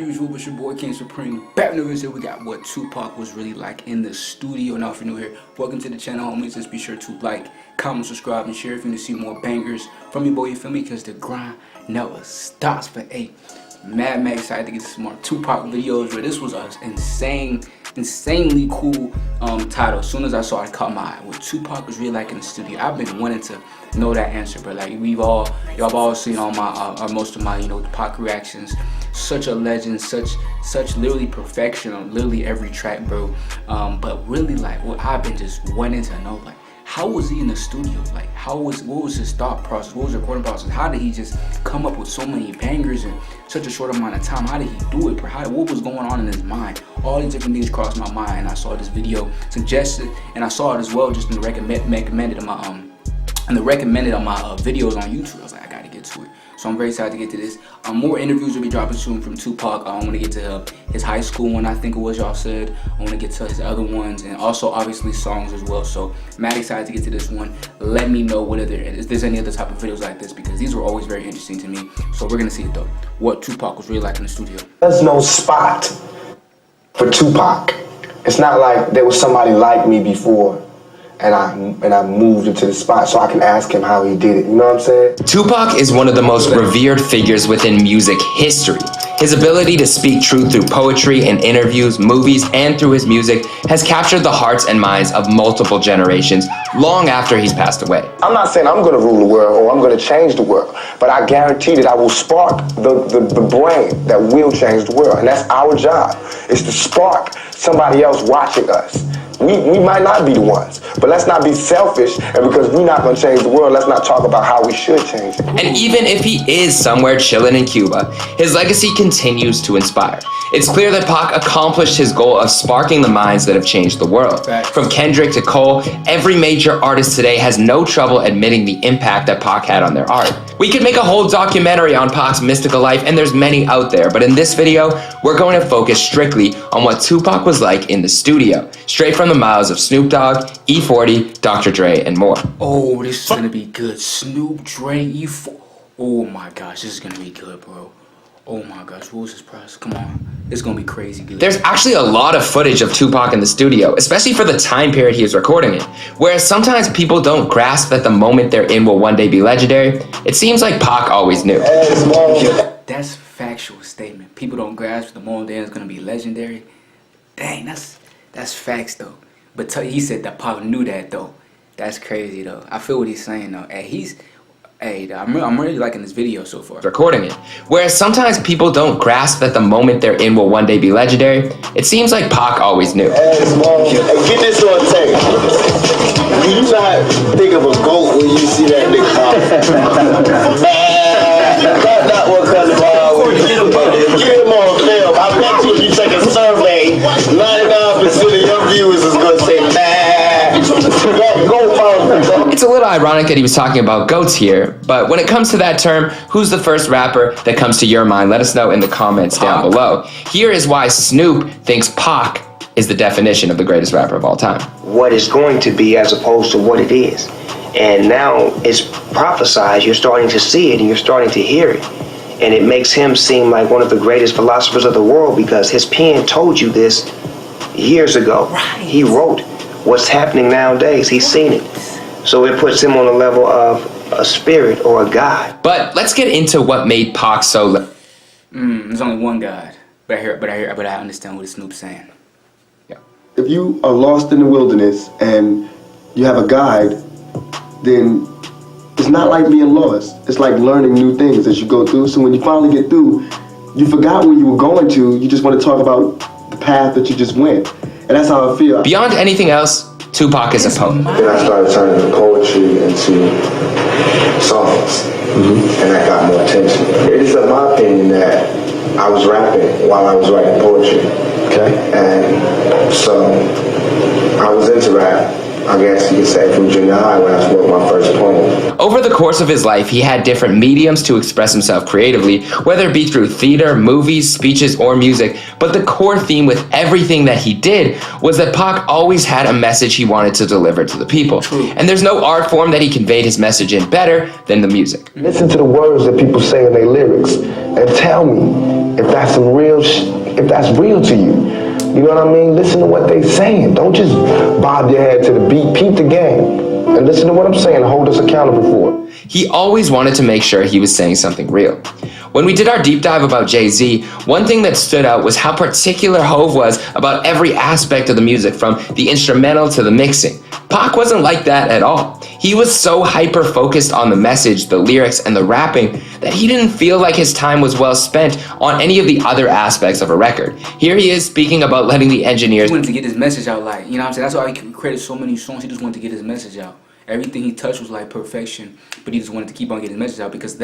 usual, it's your boy KingSupreme. Back in the video, we got what Tupac was really like in the studio. Now, if you're new here, welcome to the channel, homies. Just be sure to like, comment, subscribe, and share if you want to see more bangers from your boy, you feel me? Because the grind never stops. But hey, mad excited to get some more Tupac videos. But this was an insanely cool title. As soon as I saw it, caught my eye. What Tupac was really like in the studio. I've been wanting to know that answer, but like y'all have all seen all my most of my Tupac reactions. Such a legend, such literally perfection on literally every track, bro. But really, like, what I've been just wanting to know, like, how was he in the studio? Like, what was his thought process? What was the recording process? How did he just come up with so many bangers in such a short amount of time? How did he do it? What was going on in his mind? All these different things crossed my mind, and I saw this video suggested, and I saw it as well just in the recommended on my videos on YouTube. I was like, I gotta get to it. So I'm very excited to get to this. More interviews will be dropping soon from Tupac. I want to get to his high school one, I think it was, y'all said. I want to get to his other ones, and also obviously songs as well. So mad excited to get to this one. Let me know if there's any other type of videos like this, because these were always very interesting to me. So we're gonna see it though, what Tupac was really like in the studio. There's no spot for Tupac. It's not like there was somebody like me before and I moved into the spot so I can ask him how he did it. You know what I'm saying? Tupac is one of the most revered figures within music history. His ability to speak truth through poetry and interviews, movies, and through his music has captured the hearts and minds of multiple generations long after he's passed away. I'm not saying I'm gonna rule the world or I'm gonna change the world, but I guarantee that I will spark the brain that will change the world. And that's our job, is to spark somebody else watching us. We might not be the ones, but let's not be selfish, and because we're not gonna change the world, let's not talk about how we should change it. And even if he is somewhere chilling in Cuba, his legacy continues to inspire. It's clear that Pac accomplished his goal of sparking the minds that have changed the world. From Kendrick to Cole, every major artist today has no trouble admitting the impact that Pac had on their art. We could make a whole documentary on Pac's mystical life, and there's many out there, but in this video, we're going to focus strictly on what Tupac was like in the studio, straight from the mouths of Snoop Dogg, E40, Dr. Dre, and more. Oh, this is gonna be good. Snoop, Dre, E40. Oh my gosh, this is gonna be good, bro. Oh my gosh, what was this price? Come on, it's gonna be crazy good. There's actually a lot of footage of Tupac in the studio, especially for the time period he was recording in. Whereas sometimes people don't grasp that the moment they're in will one day be legendary, it seems like Pac always knew. That's a factual statement. People don't grasp the moment they're gonna be legendary. Dang, that's facts though. But he said that Pac knew that though. That's crazy though. I feel what he's saying though. Hey, I'm really liking this video so far. Recording it. Whereas sometimes people don't grasp that the moment they're in will one day be legendary, it seems like Pac always knew. Hey, get this on tape. Do you not think of a goat when you see that nigga? That's not what comes about. Get him on film. I bet you if you take a survey, 99% of your viewers is going to say, It's a little ironic that he was talking about goats here, but when it comes to that term, who's the first rapper that comes to your mind? Let us know in the comments down below. Here is why Snoop thinks Pac is the definition of the greatest rapper of all time. What it's going to be as opposed to what it is. And now it's prophesized, you're starting to see it and you're starting to hear it. And it makes him seem like one of the greatest philosophers of the world because his pen told you this years ago. Right. He wrote what's happening nowadays. He's seen it. So it puts him on a level of a spirit or a god. But let's get into what made Pac so... There's only one god. But I understand what Snoop's saying. Yeah. If you are lost in the wilderness and you have a guide, then it's not like being lost. It's like learning new things as you go through. So when you finally get through, you forgot where you were going to. You just want to talk about the path that you just went. And that's how I feel. Beyond anything else, Tupac is a poet. Then I started turning the poetry into songs, and that got more attention. It is my opinion that I was rapping while I was writing poetry. Okay. And so I was into rap, I guess you could say, from junior high when I wrote my first poem. Over the course of his life, he had different mediums to express himself creatively, whether it be through theater, movies, speeches, or music. But the core theme with everything that he did was that Pac always had a message he wanted to deliver to the people. And there's no art form that he conveyed his message in better than the music. Listen to the words that people say in their lyrics and tell me, if that's some real if that's real to you. You know what I mean? Listen to what they saying. Don't just bob your head to the beat. Peep the game. And listen to what I'm saying and hold us accountable for it. He always wanted to make sure he was saying something real. When we did our deep dive about Jay-Z, one thing that stood out was how particular Hove was about every aspect of the music, from the instrumental to the mixing. Pac wasn't like that at all. He was so hyper-focused on the message, the lyrics, and the rapping that he didn't feel like his time was well spent on any of the other aspects of a record. Here he is speaking about letting the engineers... He wanted to get his message out, like, you know what I'm saying? That's why he created so many songs. He just wanted to get his message out. Everything he touched was like perfection, but he just wanted to keep on getting his message out because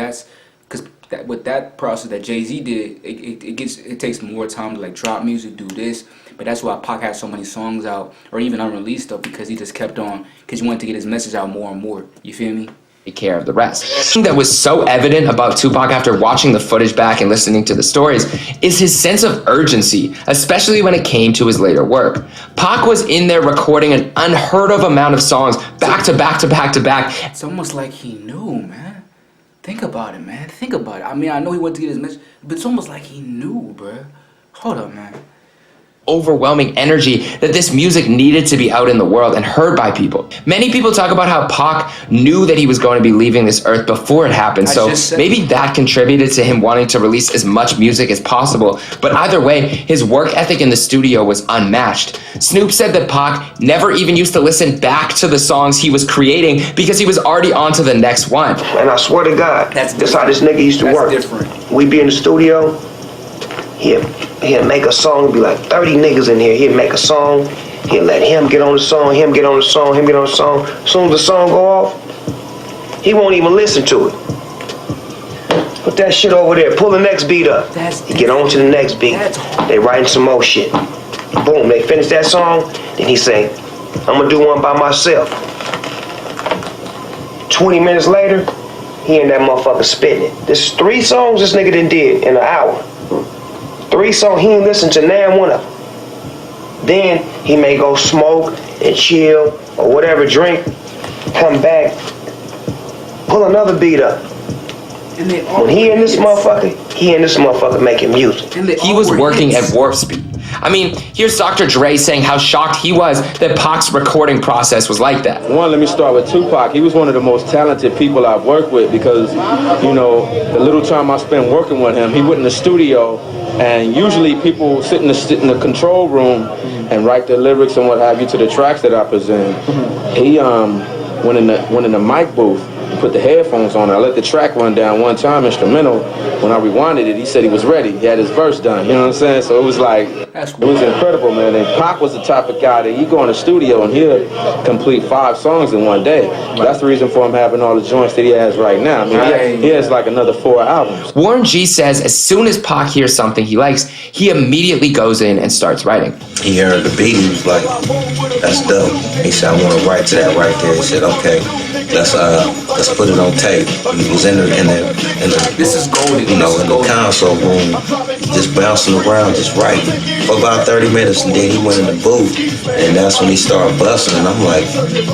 with that process that Jay-Z did, it takes more time to like drop music, do this. But that's why Pac had so many songs out, or even unreleased stuff, because he just kept on, because he wanted to get his message out more and more. You feel me? Take care of the rest. Something that was so evident about Tupac after watching the footage back and listening to the stories is his sense of urgency, especially when it came to his later work. Pac was in there recording an unheard of amount of songs back to back to back to back. It's almost like he knew, man. Think about it, man. Think about it. I mean, I know he wanted to get his message, but it's almost like he knew, bruh. Hold up, man. Overwhelming energy that this music needed to be out in the world and heard by people. Many people talk about how Pac knew that he was going to be leaving this earth before it happened, so maybe that contributed to him wanting to release as much music as possible. But either way, his work ethic in the studio was unmatched. Snoop said that Pac never even used to listen back to the songs he was creating because he was already on to the next one. And I swear to God, that's how this nigga used to work. We'd be in the studio, he'd make a song, it'd be like 30 niggas in here. He'd make a song, he'd let him get on the song, him get on the song, him get on the song. As soon as the song go off, he won't even listen to it. Put that shit over there, pull the next beat up. He get on to the next beat. They writing some more shit. Boom, they finish that song, then he say, I'm gonna do one by myself. 20 minutes later, he in that motherfucker spitting it. This is 3 songs this nigga done did in an hour. 3 songs, he ain't listened to none one of them. Then he may go smoke and chill or whatever, drink, come back, pull another beat up. When he in this motherfucker making music. He was working at warp speed. I mean, here's Dr. Dre saying how shocked he was that Pac's recording process was like that. One, let me start with Tupac. He was one of the most talented people I've worked with because, you know, the little time I spent working with him, he went in the studio, and usually people sit in the control room and write the lyrics and what have you to the tracks that I present. He went in the mic booth, put the headphones on. I let the track run down one time, instrumental. When I rewinded it, he said he was ready. He had his verse done. You know what I'm saying? So it was like, it was incredible, man. And Pac was the type of guy that he'd go in the studio and he'll complete 5 songs in one day. That's the reason for him having all the joints that he has right now. I mean, he has like another 4 albums. Warren G says as soon as Pac hears something he likes, he immediately goes in and starts writing. He heard the beat, he was like, that's dope. He said, I want to write to that right there. He said, okay, let's put it on tape. He was in the this is golden. You know, in the console room, just bouncing around, just writing for about 30 minutes, and then he went in the booth, and that's when he started busting, and I'm like, he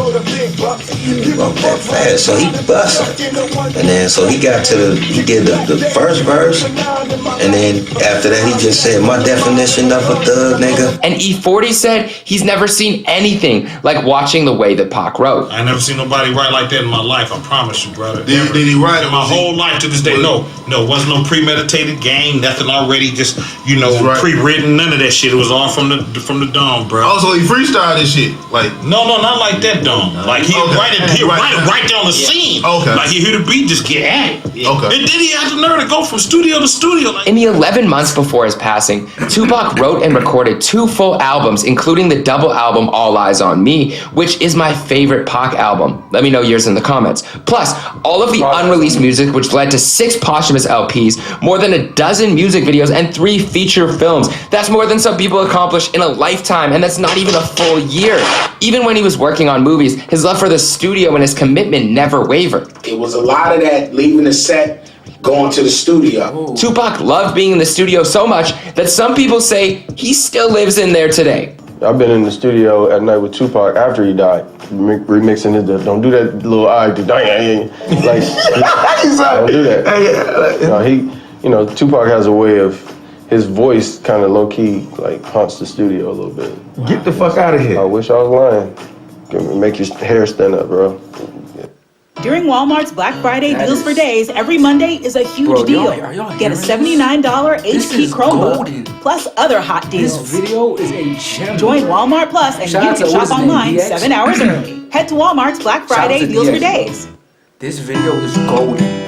wrote that fast, so he busting. And then so he got to he did the first verse, and then after that he just said, my definition of a thug, nigga. And E40 said he's never seen anything like watching the way that Pac wrote. I never seen nobody write like that in my life, I promise you, brother. Did he write it? My whole life to this day, no, wasn't no premeditated game, nothing already, just, you know, pre-written, none of that shit. It was all from the dome, bro. Oh, so he freestyled this shit? Like, no, not like that dome. Like he'll write it right there on the scene. Okay. Like he'll hear the beat, just get at it. Yeah. Okay. And then he had the nerve to go from studio to studio. Like, in the 11 months before his passing, Tupac wrote and recorded 2 full albums, including the double album All Eyes on Me, which is my favorite Pac album. Let me know yours in the comments. Plus, all of the unreleased music, which led to 6 posthumous LPs, more than a dozen music videos, and 3 feature films. That's more than some people accomplish in a lifetime, and that's not even a full year. Even when he was working on movies, his love for the studio and his commitment never wavered. It was a lot of that, leaving the set, going to the studio. Tupac loved being in the studio so much that some people say he still lives in there today. I've been in the studio at night with Tupac after he died, remixing his, don't do that little eye, like, don't do that. No, Tupac has a way of his voice kind of low key like haunts the studio a little bit. Get the fuck out of here. I wish I was lying. Make your hair stand up, bro. During Walmart's Black Friday Deals for Days, every Monday is a huge deal. Get a $79 HP Chromebook, plus other hot deals. This video is a gem. Join Walmart Plus and you can shop online 7 hours early. Head to Walmart's Black Friday Deals for Days. This video is golden.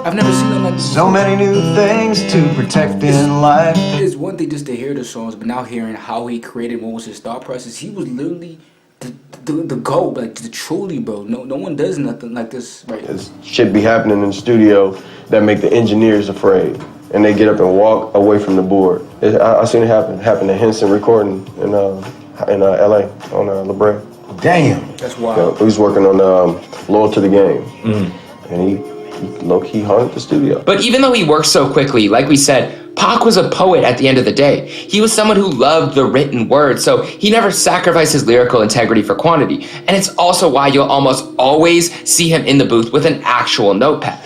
I've never seen them like this. So many new things to protect in life. It's one thing just to hear the songs, but now hearing how he created, what was his thought process, he was literally the GOAT, like truly, bro. No one does nothing like this, right? There's shit be happening in the studio that make the engineers afraid, and they get up and walk away from the board. I seen it happen at Henson Recording in LA on La Brea. Damn, that's wild. He was working on Loyal to the Game, and he low-key haunted the studio. But even though he worked so quickly, like we said, Pac was a poet at the end of the day. He was someone who loved the written word, so he never sacrificed his lyrical integrity for quantity. And it's also why you'll almost always see him in the booth with an actual notepad.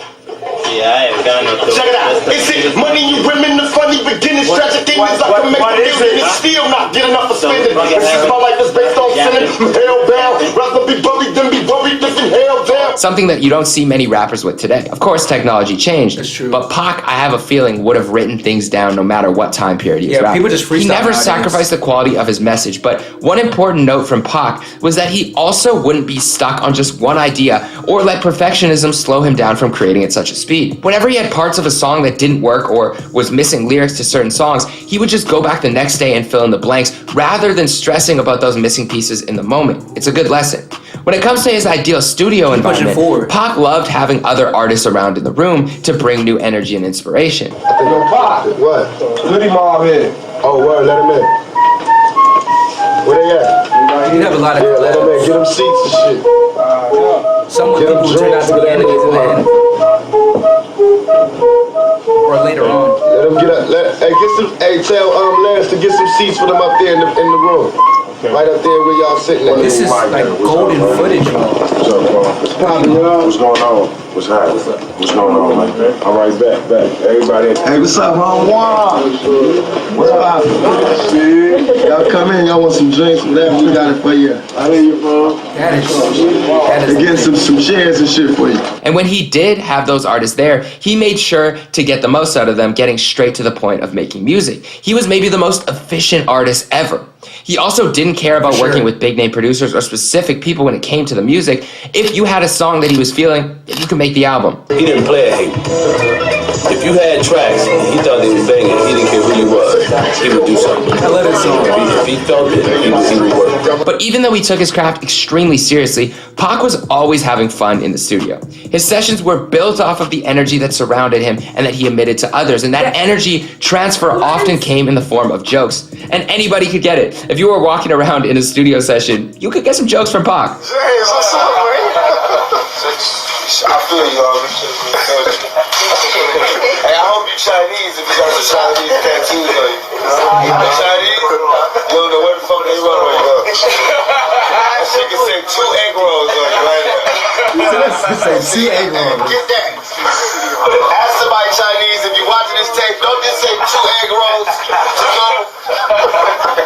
Yeah, I ain't got no. Check it out. Is it money, you women, the funny beginnings, tragic endings? I can make a million and still not get enough for spending. My life is based on sinning. Hellbound, rather be buried than be worried, living hell down. Something that you don't see many rappers with today. Of course, technology changed. That's true. But Pac, I have a feeling, would have written things down no matter what time period he was rapping. People just freestyle. He never sacrificed the quality of his message. But one important note from Pac was that he also wouldn't be stuck on just one idea or let perfectionism slow him down from creating at such a speed. Whenever he had parts of a song that didn't work or was missing lyrics to certain songs, he would just go back the next day and fill in the blanks rather than stressing about those missing pieces in the moment. It's a good lesson. When it comes to his ideal studio environment, Pac loved having other artists around in the room to bring new energy and inspiration. Yo, Pac, what? Let him all in. Oh, word, let him in. Where they at? You have a lot of let him in. Get him seats and shit. Some people who turn out to be enemies in the end. Or later on. Let him get up. Hey, tell Lance to get some seats for them up there in the room. Right up there where y'all sitting at. This is like golden footage, man. What's up, bro? What's going on? What's happening? What's going on, man? All right, back. Everybody. Hey, what's up, homie? What's up? Y'all come in, y'all want some drinks, whatever, we got it for you. I hear you, bro. That is getting some chairs and shit for you. And when he did have those artists there, he made sure to get the most out of them, getting straight to the point of making music. He was maybe the most efficient artist ever. He also didn't care about working with big name producers or specific people when it came to the music. If you had a song that he was feeling, you could make the album. He didn't play a hate. If you had tracks and he thought they were banging, he didn't care who you was, he would do something. I love that song. If he felt it, he would work. But even though he took his craft extremely seriously, Pac was always having fun in the studio. His sessions were built off of the energy that surrounded him and that he emitted to others, and that energy transfer often came in the form of jokes. And anybody could get it. If you were walking around in a studio session, you could get some jokes from Pac. James, what's up, man? I feel you, hey, I hope you Chinese if you got some Chinese tattoos on you. Chinese? You don't know where the fuck they run on you. That shit can say 2 egg rolls on you right now. Say 2 egg rolls. Get that. Ask somebody Chinese if you're watching this tape, don't just say 2 egg rolls to go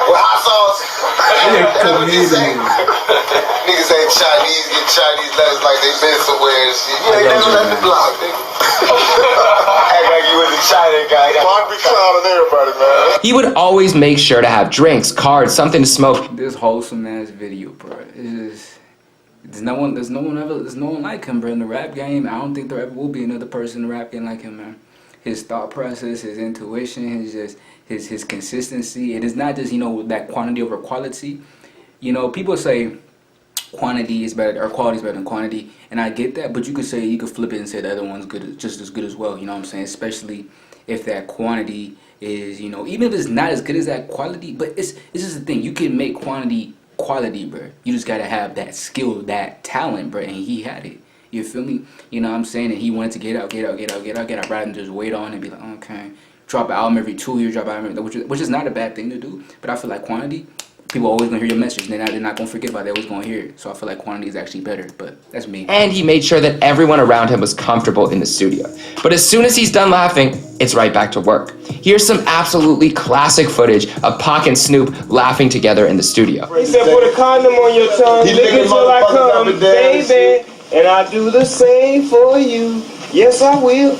with hot sauce. Niggas ain't Chinese, get Chinese letters like they been somewhere and shit. You ain't never left the block, nigga. Act like you was a China guy. Mark be clowning everybody, man. He would always make sure to have drinks, cards, something to smoke. This wholesome ass video, bro. There's no one like him, bro, in the rap game. I don't think there ever will be another person in the rap game like him, man. His thought process, his intuition, his consistency. It is not just, that quantity over quality. People say quantity is better or quality is better than quantity, and I get that, but you could flip it and say the other one's good, just as good as well. You know what I'm saying? Especially if that quantity is, even if it's not as good as that quality, but it's just the thing. You can make quality, bro. You just gotta have that skill, that talent, bro, and he had it. You feel me? You know what I'm saying? And he wanted to get out rather than just wait on and be like, okay, drop an album every 2 years, which is not a bad thing to do. But I feel like quantity, people always gonna hear your message. They're not gonna forget about it. They're always gonna hear it. So I feel like quantity is actually better, but that's me. And he made sure that everyone around him was comfortable in the studio. But as soon as he's done laughing, it's right back to work. Here's some absolutely classic footage of Pac and Snoop laughing together in the studio. He said, put a condom on your tongue, lick it till I come, baby, and I do the same for you. Yes, I will. You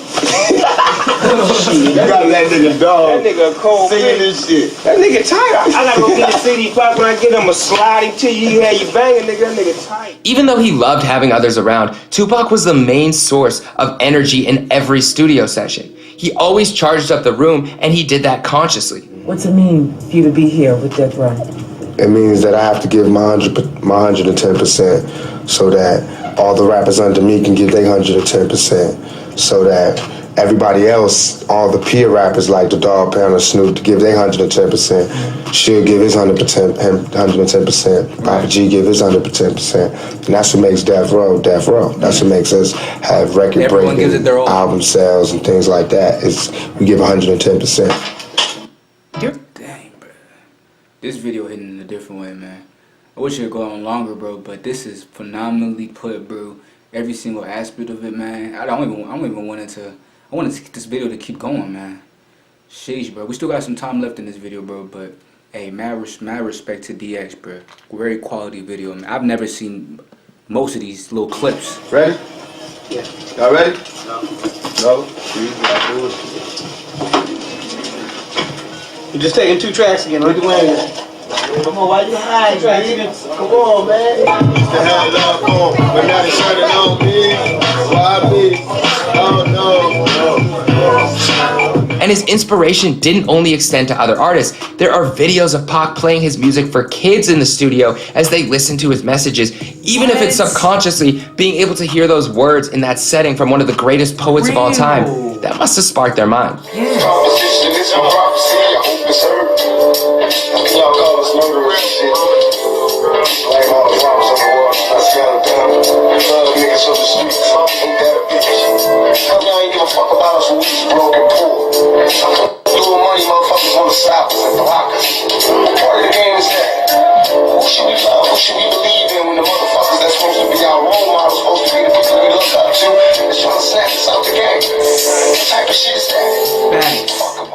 got that nigga dog. That nigga cold singing this shit. That nigga tight. I gotta go get the CD Pac. When I get him a sliding to you, yeah, you banging, nigga. That nigga tight. Even though he loved having others around, Tupac was the main source of energy in every studio session. He always charged up the room, and he did that consciously. What's it mean for you to be here with Death Row? It means that I have to give my 110% so that all the rappers under me can give their 110%, so that everybody else, all the peer rappers like the Dog Pound or Snoop, to give their 110%. She'll give his 110%. Papa G give his 110%. And that's what makes Death Row Death Row. That's what makes us have record-breaking album sales and things like that. Is we give 110%. Dang, bro. This video hitting in a different way, man. I wish it would go on longer, bro, but this is phenomenally put, bro. Every single aspect of it, man. I don't even want it to. I want this video to keep going, man. Sheesh, bro. We still got some time left in this video, bro. But hey, mad respect to DX, bro. Very quality video, man. I've never seen most of these little clips. Ready? Yeah. Y'all ready? No. No. You're just taking 2 tracks again. Look at Wayne. Come on, why you hiding, man? Come on, man. Used to have it up on, but now they turning on me. Why me? Oh, no. And his inspiration didn't only extend to other artists. There are videos of Pac playing his music for kids in the studio as they listen to his messages, even if it's subconsciously, being able to hear those words in that setting from one of the greatest poets of all time. That must have sparked their mind. Y'all call us murderers and shit. Blame all the problems of the world. I scattered them. Love niggas from the streets. Ain't that a bitch? How y'all ain't give a fuck about us when we was broke and poor? Little money motherfuckers wanna stop us and block us. What part of the game is that? Who should we love? Who should we believe in when the motherfuckers that's supposed to be our role models, supposed to be the people we look up to, is trying to snatch us out the game? What type of shit is that?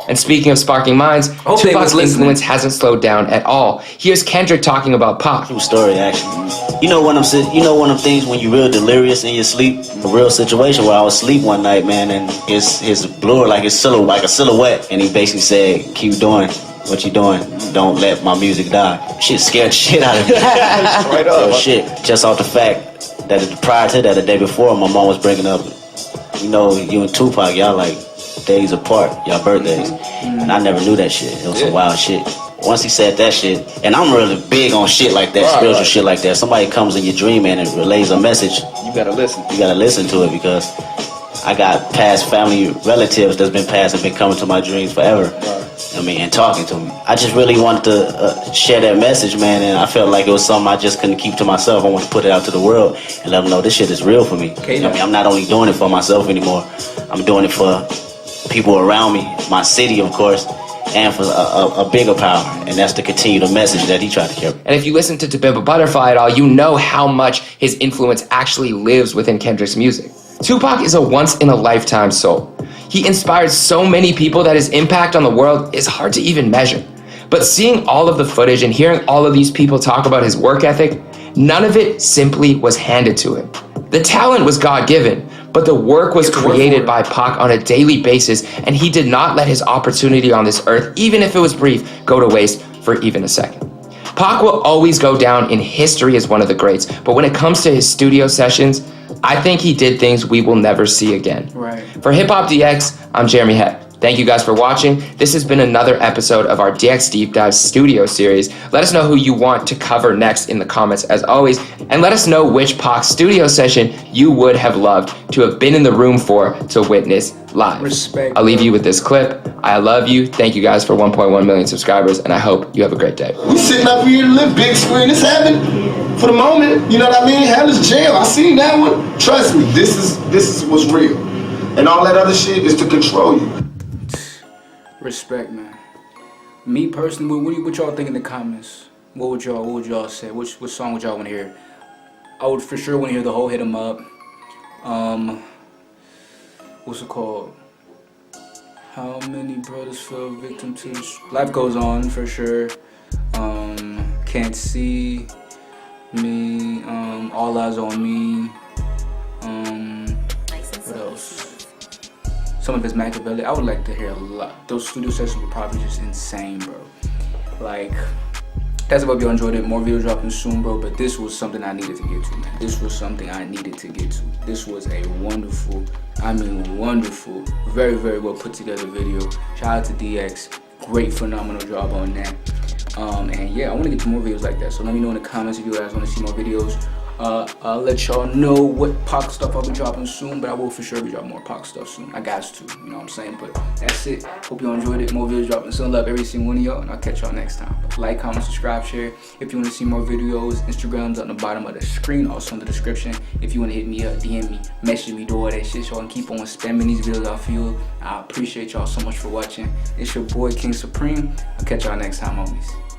And speaking of sparking minds, Tupac's influence hasn't slowed down at all. Here's Kendrick talking about Pac. True story, actually. You know one of them things when you're real delirious in your sleep. A real situation where I was asleep one night, man, and his blur like a silhouette, and he basically said, "Keep doing what you're doing. Don't let my music die." Shit scared the shit out of me. Straight up. So shit, just off the fact that prior to that, the day before, my mom was bringing up, you know, you and Tupac, y'all like days apart, y'all birthdays, and I never knew that shit. It was some wild shit. Once he said that shit, and I'm really big on shit like that, spiritual shit like that. Somebody comes in your dream and it relays a message. You gotta listen. You gotta listen to it because I got past family relatives that's been passed and been coming to my dreams forever. I mean, and talking to me. I just really wanted to share that message, man, and I felt like it was something I just couldn't keep to myself. I wanted to put it out to the world and let them know this shit is real for me. I mean, I'm not only doing it for myself anymore, I'm doing it for people around me, my city, of course, and for a bigger power, and that's to continue the message that he tried to carry. And if you listen to Bimba Butterfly at all, you know how much his influence actually lives within Kendrick's music. Tupac is a once-in-a-lifetime soul. He inspired so many people that his impact on the world is hard to even measure. But seeing all of the footage and hearing all of these people talk about his work ethic, none of it simply was handed to him. The talent was God-given, but the work was created by Pac on a daily basis, and he did not let his opportunity on this earth, even if it was brief, go to waste for even a second. Pac will always go down in history as one of the greats, but when it comes to his studio sessions, I think he did things we will never see again. Right. For Hip Hop DX, I'm Jeremy Heck. Thank you guys for watching. This has been another episode of our DX Deep Dive Studio series. Let us know who you want to cover next in the comments as always, and let us know which Pac studio session you would have loved to have been in the room for to witness live. Respect. I'll leave you with this clip. I love you. Thank you guys for 1.1 million subscribers, and I hope you have a great day. We sitting up here in the big screen. It's heaven for the moment. You know what I mean? Hell is jail. I seen that one. Trust me, this is what's real. And all that other shit is to control you. Respect, man. Me personally, what y'all think in the comments? What would y'all say? Which song would y'all want to hear? I would for sure want to hear the whole Hit 'Em Up. What's it called? How many brothers fell victim to Life Goes On for sure. Can't See Me. All Eyes on Me. What else? Some of his Machiavelli. I would like to hear a lot. Those studio sessions were probably just insane, bro. Like, that's about if y'all enjoyed it. More videos dropping soon, bro. But this was something I needed to get to, man. This was something I needed to get to. This was a wonderful, I mean wonderful, very, very well put together video. Shout out to DX. Great, phenomenal job on that. And yeah, I want to get to more videos like that. So let me know in the comments if you guys want to see more videos. I'll let y'all know what Pac stuff I'll be dropping soon, but I will for sure be dropping more Pac stuff soon. I got to, you know what I'm saying? But that's it. Hope y'all enjoyed it. More videos dropping soon. Love every single one of y'all, and I'll catch y'all next time. Like, comment, subscribe, share. If you want to see more videos, Instagram's on the bottom of the screen, also in the description. If you want to hit me up, DM me, message me, do all that shit, so I can keep on spamming these videos out for you. I appreciate y'all so much for watching. It's your boy, King Supreme. I'll catch y'all next time, homies.